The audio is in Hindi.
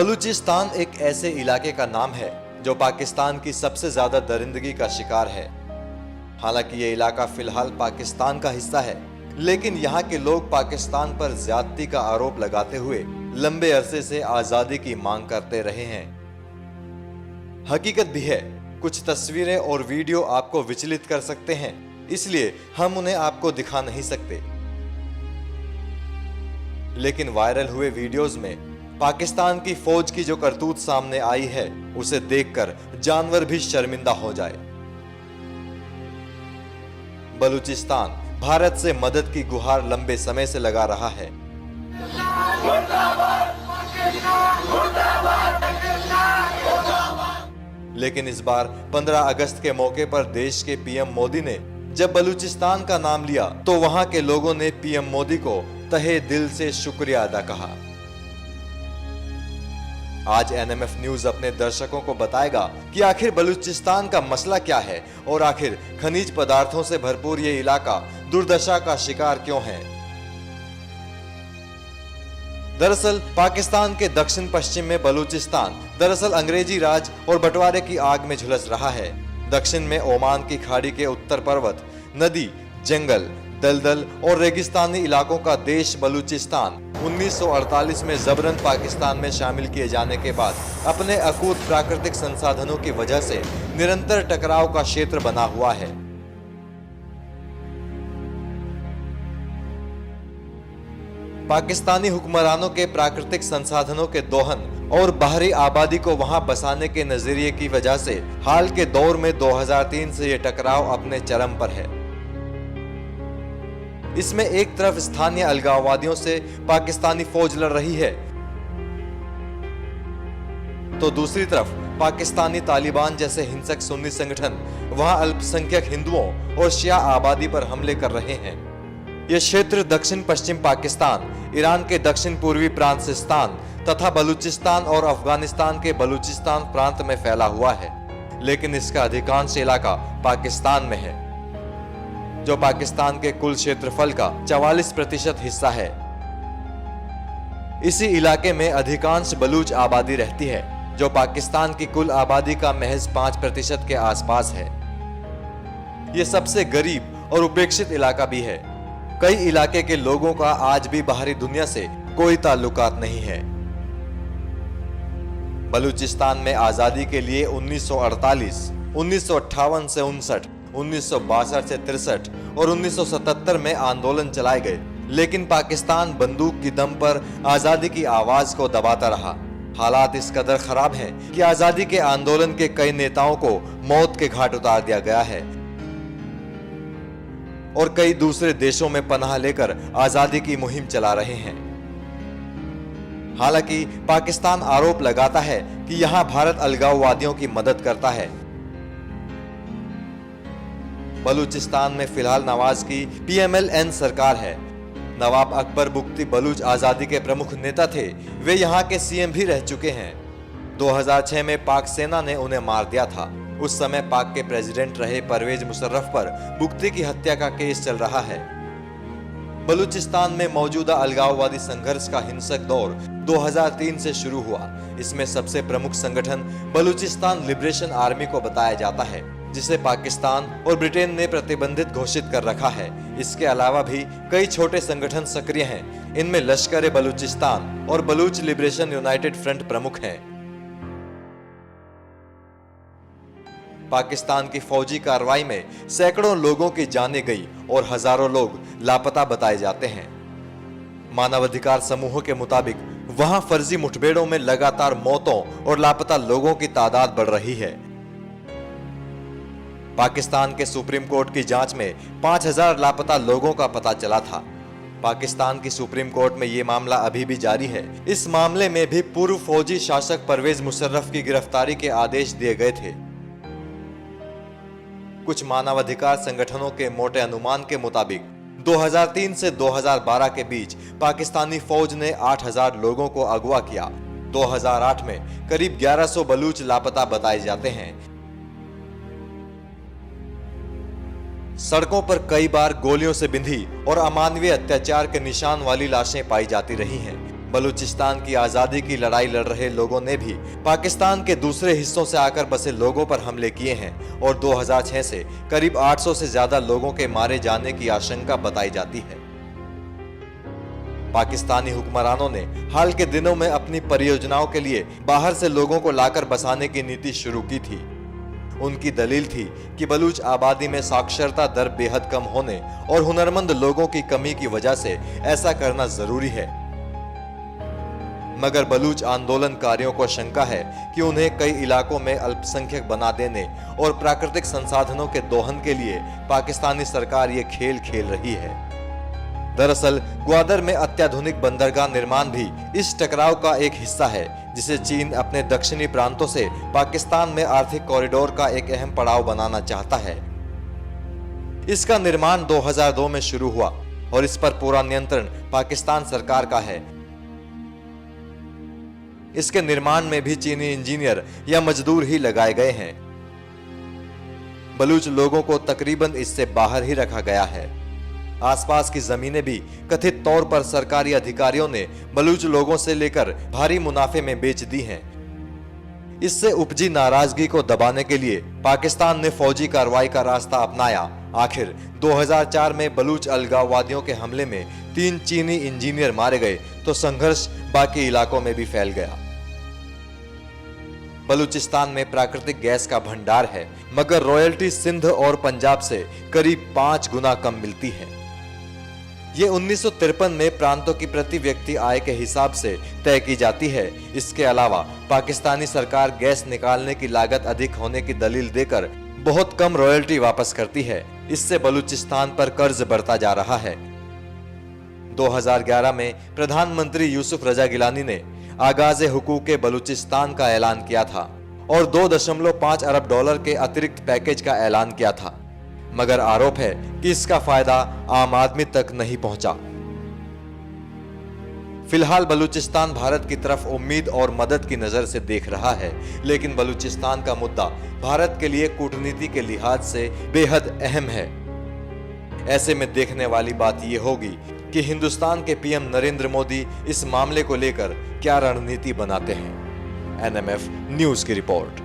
बलूचिस्तान एक ऐसे इलाके का नाम है जो पाकिस्तान की सबसे ज्यादा दरिंदगी का शिकार है। हालांकि ये इलाका फिलहाल पाकिस्तान का हिस्सा है, लेकिन यहाँ के लोग पाकिस्तान पर ज्यादती का आरोप लगाते हुए लंबे अरसे से आजादी की मांग करते रहे हैं। हकीकत भी है, कुछ तस्वीरें और वीडियो आपको विचलित कर सकते हैं, इसलिए हम उन्हें आपको दिखा नहीं सकते। लेकिन वायरल हुए वीडियोस में पाकिस्तान की फौज की जो करतूत सामने आई है, उसे देखकर जानवर भी शर्मिंदा हो जाए। बलूचिस्तान भारत से मदद की गुहार लंबे समय से लगा रहा है। लेकिन इस बार 15 अगस्त के मौके पर देश के पीएम मोदी ने जब बलूचिस्तान का नाम लिया तो वहां के लोगों ने पीएम मोदी को तहे दिल से शुक्रिया अदा कहा। आज एनएमएफ न्यूज अपने दर्शकों को बताएगा कि आखिर बलूचिस्तान का मसला क्या है और आखिर खनिज पदार्थों से भरपूर ये इलाका दुर्दशा का शिकार क्यों है। दरअसल पाकिस्तान के दक्षिण पश्चिम में बलूचिस्तान दरअसल अंग्रेजी राज और बंटवारे की आग में झुलस रहा है। दक्षिण में ओमान की खाड़ी के उत्तर पर्वत, नदी, जंगल, दलदल और रेगिस्तानी इलाकों का देश बलूचिस्तान 1948 में जबरन पाकिस्तान में शामिल किए जाने के बाद अपने अकूत प्राकृतिक संसाधनों की वजह से निरंतर टकराव का क्षेत्र बना हुआ है। पाकिस्तानी हुक्मरानों के प्राकृतिक संसाधनों के दोहन और बाहरी आबादी को वहां बसाने के नजरिए की वजह से हाल के दौर में 2003 से यह टकराव अपने चरम पर है। इसमें एक तरफ स्थानीय अलगाववादियों से पाकिस्तानी फौज लड़ रही है, तो दूसरी तरफ पाकिस्तानी तालिबान जैसे हिंसक सुन्नी संगठन वहां अल्पसंख्यक हिंदुओं और शिया आबादी पर हमले कर रहे हैं। यह क्षेत्र दक्षिण पश्चिम पाकिस्तान, ईरान के दक्षिण पूर्वी प्रांत सिस्तान तथा बलूचिस्तान और अफगानिस्तान के बलूचिस्तान प्रांत में फैला हुआ है, लेकिन इसका अधिकांश इलाका पाकिस्तान में है, जो पाकिस्तान के कुल क्षेत्रफल का 44% हिस्सा है। इसी इलाके में अधिकांश बलूच आबादी रहती है, जो पाकिस्तान की कुल आबादी का महज 5% के आसपास है। यह सबसे गरीब और उपेक्षित इलाका भी है। कई इलाके के लोगों का आज भी बाहरी दुनिया से कोई ताल्लुकात नहीं है। बलूचिस्तान में आजादी के लिए 1948, 1958 से 59, 1962 से 63 और 1977 में आंदोलन चलाए गए, लेकिन पाकिस्तान बंदूक की दम पर आजादी की आवाज को दबाता रहा। हालात इस कदर खराब हैं कि आजादी के आंदोलन के कई नेताओं को मौत के घाट उतार दिया गया है और कई दूसरे देशों में पनाह लेकर आजादी की मुहिम चला रहे हैं। हालांकि पाकिस्तान आरोप लगाता है कि यहां भारत अलगाववादियों की मदद करता है। बलूचिस्तान में फिलहाल नवाज की PMLN सरकार है। नवाब अकबर बुगटी बलूच आजादी के प्रमुख नेता थे। वे यहाँ के CM भी रह चुके हैं। 2006 में पाक सेना ने उन्हें मार दिया था। उस समय पाक के प्रेसिडेंट रहे परवेज मुशर्रफ पर बुगटी की हत्या का केस चल रहा है। बलूचिस्तान में मौजूदा अलगाववादी संघर्ष का हिंसक दौर 2003 से शुरू हुआ। इसमें सबसे प्रमुख संगठन बलूचिस्तान लिबरेशन आर्मी को बताया जाता है, जिसे पाकिस्तान और ब्रिटेन ने प्रतिबंधित घोषित कर रखा है। इसके अलावा भी कई छोटे संगठन सक्रिय हैं। इनमें लश्कर बलूचिस्तान और बलूच लिबरेशन यूनाइटेड फ्रंट प्रमुख हैं। पाकिस्तान की फौजी कार्रवाई में सैकड़ों लोगों की जानें गई और हजारों लोग लापता बताए जाते हैं। मानवाधिकार समूहों के मुताबिक वहां फर्जी मुठभेड़ों में लगातार मौतों और लापता लोगों की तादाद बढ़ रही है। पाकिस्तान के सुप्रीम कोर्ट की जांच में 5000 लापता लोगों का पता चला था। पाकिस्तान की सुप्रीम कोर्ट में यह मामला अभी भी जारी है। इस मामले में भी पूर्व फौजी शासक परवेज मुशर्रफ की गिरफ्तारी के आदेश दिए गए थे। कुछ मानवाधिकार संगठनों के मोटे अनुमान के मुताबिक 2003 से 2012 के बीच पाकिस्तानी फौज ने 8000 लोगों को अगवा किया। 2008 में करीब 1100 बलूच लापता बताए जाते हैं। सड़कों पर कई बार गोलियों से बिंधी और अमानवीय अत्याचार के निशान वाली लाशें पाई जाती रही हैं। बलूचिस्तान की आजादी की लड़ाई लड़ रहे लोगों ने भी पाकिस्तान के दूसरे हिस्सों से आकर बसे लोगों पर हमले किए हैं और 2006 से करीब 800 से ज्यादा लोगों के मारे जाने की आशंका बताई जाती है। पाकिस्तानी हुक्मरानों ने हाल के दिनों में अपनी परियोजनाओं के लिए बाहर से लोगों को लाकर बसाने की नीति शुरू की थी। उनकी दलील थी कि बलूच आबादी में साक्षरता दर बेहद कम होने और हुनरमंद लोगों की कमी की वजह से ऐसा करना जरूरी है। मगर बलूच आंदोलनकारियों को शंका है कि उन्हें कई इलाकों में अल्पसंख्यक बना देने और प्राकृतिक संसाधनों के दोहन के लिए पाकिस्तानी सरकार ये खेल खेल रही है। दरअसल ग्वादर में अत्याधुनिक बंदरगाह निर्माण भी इस टकराव का एक हिस्सा है, जिसे चीन अपने दक्षिणी प्रांतों से पाकिस्तान में आर्थिक कॉरिडोर का एक अहम पड़ाव बनाना चाहता है। इसका निर्माण 2002 में शुरू हुआ और इस पर पूरा नियंत्रण पाकिस्तान सरकार का है। इसके निर्माण में भी चीनी इंजीनियर या मजदूर ही लगाए गए हैं। बलूच लोगों को तकरीबन इससे बाहर ही रखा गया है। आसपास की जमीनें भी कथित तौर पर सरकारी अधिकारियों ने बलूच लोगों से लेकर भारी मुनाफे में बेच दी हैं। इससे उपजी नाराजगी को दबाने के लिए पाकिस्तान ने फौजी कार्रवाई का रास्ता अपनाया। आखिर 2004 में बलूच अलगाववादियों के हमले में 3 चीनी इंजीनियर मारे गए तो संघर्ष बाकी इलाकों में भी फैल गया। बलूचिस्तान में प्राकृतिक गैस का भंडार है, मगर रॉयल्टी सिंध और पंजाब से करीब 5 गुना कम मिलती है। ये 1953 में प्रांतों की प्रति व्यक्ति आय के हिसाब से तय की जाती है। इसके अलावा पाकिस्तानी सरकार गैस निकालने की लागत अधिक होने की दलील देकर बहुत कम रॉयल्टी वापस करती है। इससे बलूचिस्तान पर कर्ज बढ़ता जा रहा है। 2011 में प्रधानमंत्री यूसुफ रजा गिलानी ने आगाज़े हुकूक बलूचिस्तान का ऐलान किया था और $2.5 अरब के अतिरिक्त पैकेज का ऐलान किया था, मगर आरोप है कि इसका फायदा आम आदमी तक नहीं पहुंचा। फिलहाल बलूचिस्तान भारत की तरफ उम्मीद और मदद की नजर से देख रहा है, लेकिन बलूचिस्तान का मुद्दा भारत के लिए कूटनीति के लिहाज से बेहद अहम है। ऐसे में देखने वाली बात यह होगी कि हिंदुस्तान के पीएम नरेंद्र मोदी इस मामले को लेकर क्या रणनीति बनाते हैं। एनएमएफ न्यूज की रिपोर्ट।